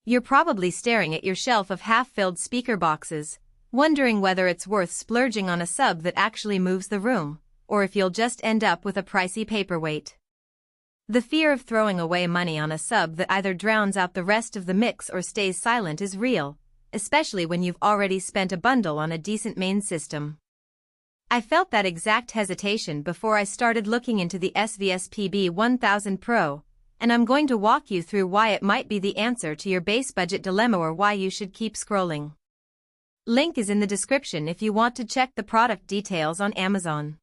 You're probably staring at your shelf of half-filled speaker boxes, wondering whether it's worth splurging on a sub that actually moves the room, or if you'll just end up with a pricey paperweight. The fear of throwing away money on a sub that either drowns out the rest of the mix or stays silent is real, especially when you've already spent a bundle on a decent main system. I felt that exact hesitation before I started looking into the SVS PB1000 Pro, and I'm going to walk you through why it might be the answer to your base budget dilemma or why you should keep scrolling. Link is in the description if you want to check the product details on Amazon.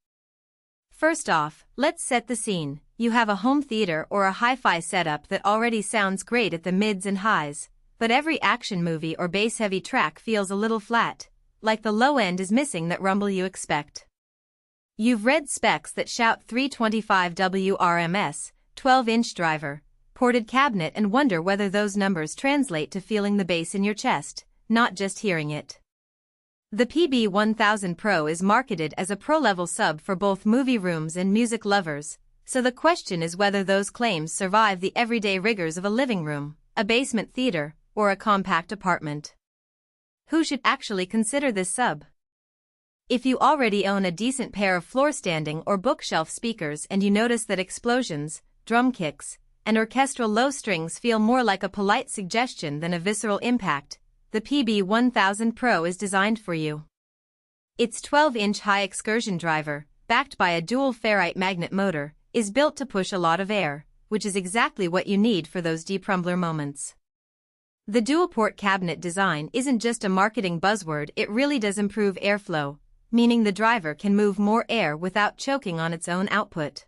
First off, let's set the scene. You have a home theater or a hi-fi setup that already sounds great at the mids and highs, but every action movie or bass-heavy track feels a little flat, like the low end is missing that rumble you expect. You've read specs that shout 325W RMS, 12-inch driver, ported cabinet and wonder whether those numbers translate to feeling the bass in your chest, not just hearing it. The PB1000 Pro is marketed as a pro-level sub for both movie rooms and music lovers, so the question is whether those claims survive the everyday rigors of a living room, a basement theater, or a compact apartment. Who should actually consider this sub? If you already own a decent pair of floor-standing or bookshelf speakers and you notice that explosions, drum kicks, and orchestral low strings feel more like a polite suggestion than a visceral impact, the PB1000 Pro is designed for you. Its 12-inch high-excursion driver, backed by a dual ferrite magnet motor, is built to push a lot of air, which is exactly what you need for those deep rumbler moments. The dual-port cabinet design isn't just a marketing buzzword, it really does improve airflow, meaning the driver can move more air without choking on its own output.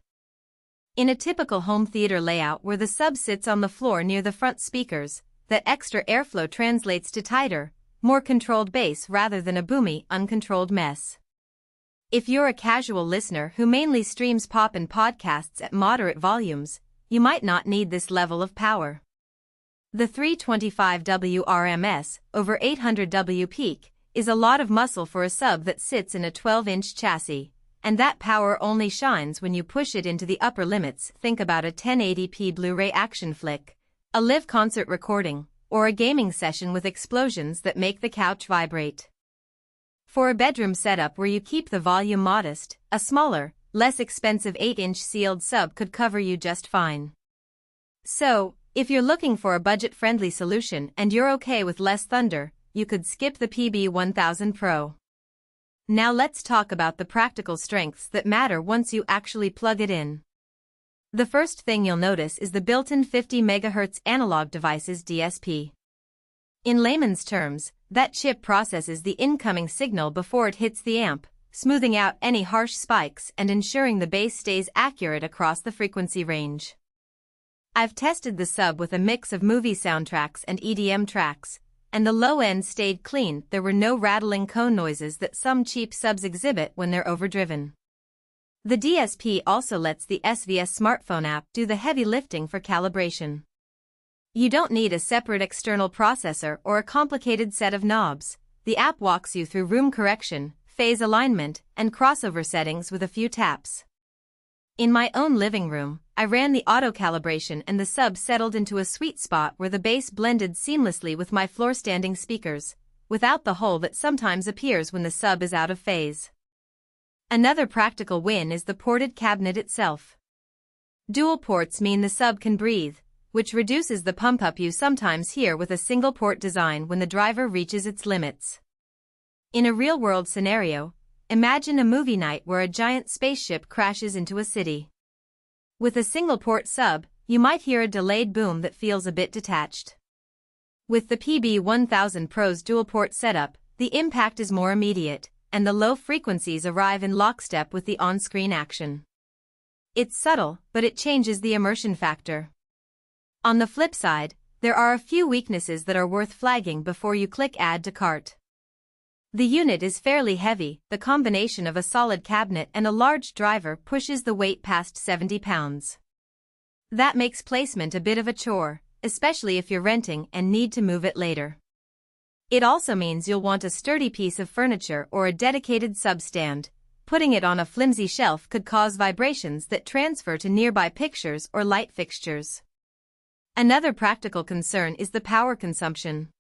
In a typical home theater layout where the sub sits on the floor near the front speakers, that extra airflow translates to tighter, more controlled bass rather than a boomy, uncontrolled mess. If you're a casual listener who mainly streams pop and podcasts at moderate volumes, you might not need this level of power. The 325W RMS over 800W peak is a lot of muscle for a sub that sits in a 12-inch chassis, and that power only shines when you push it into the upper limits. Think about a 1080p Blu-ray action flick, a live concert recording, or a gaming session with explosions that make the couch vibrate. For a bedroom setup where you keep the volume modest, a smaller, less expensive 8-inch sealed sub could cover you just fine. So, if you're looking for a budget-friendly solution and you're okay with less thunder, you could skip the PB1000 Pro. Now let's talk about the practical strengths that matter once you actually plug it in. The first thing you'll notice is the built-in 50 MHz Analog Devices DSP. In layman's terms, that chip processes the incoming signal before it hits the amp, smoothing out any harsh spikes and ensuring the bass stays accurate across the frequency range. I've tested the sub with a mix of movie soundtracks and EDM tracks, and the low end stayed clean. There were no rattling cone noises that some cheap subs exhibit when they're overdriven. The DSP also lets the SVS Smartphone App do the heavy lifting for calibration. You don't need a separate external processor or a complicated set of knobs. The app walks you through room correction, phase alignment, and crossover settings with a few taps. In my own living room, I ran the auto-calibration and the sub settled into a sweet spot where the bass blended seamlessly with my floor-standing speakers, without the hole that sometimes appears when the sub is out of phase. Another practical win is the ported cabinet itself. Dual ports mean the sub can breathe, which reduces the pump-up you sometimes hear with a single-port design when the driver reaches its limits. In a real-world scenario, imagine a movie night where a giant spaceship crashes into a city. With a single-port sub, you might hear a delayed boom that feels a bit detached. With the PB1000 Pro's dual-port setup, the impact is more immediate, and the low frequencies arrive in lockstep with the on-screen action. It's subtle, but it changes the immersion factor. On the flip side, there are a few weaknesses that are worth flagging before you click Add to Cart. The unit is fairly heavy. The combination of a solid cabinet and a large driver pushes the weight past 70 pounds. That makes placement a bit of a chore, especially if you're renting and need to move it later. It also means you'll want a sturdy piece of furniture or a dedicated sub-stand. Putting it on a flimsy shelf could cause vibrations that transfer to nearby pictures or light fixtures. Another practical concern is the power consumption.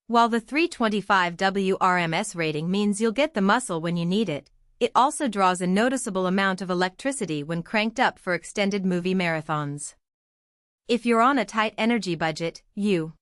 While the 325W RMS rating means you'll get the muscle when you need it, it also draws a noticeable amount of electricity when cranked up for extended movie marathons. If you're on a tight energy budget, you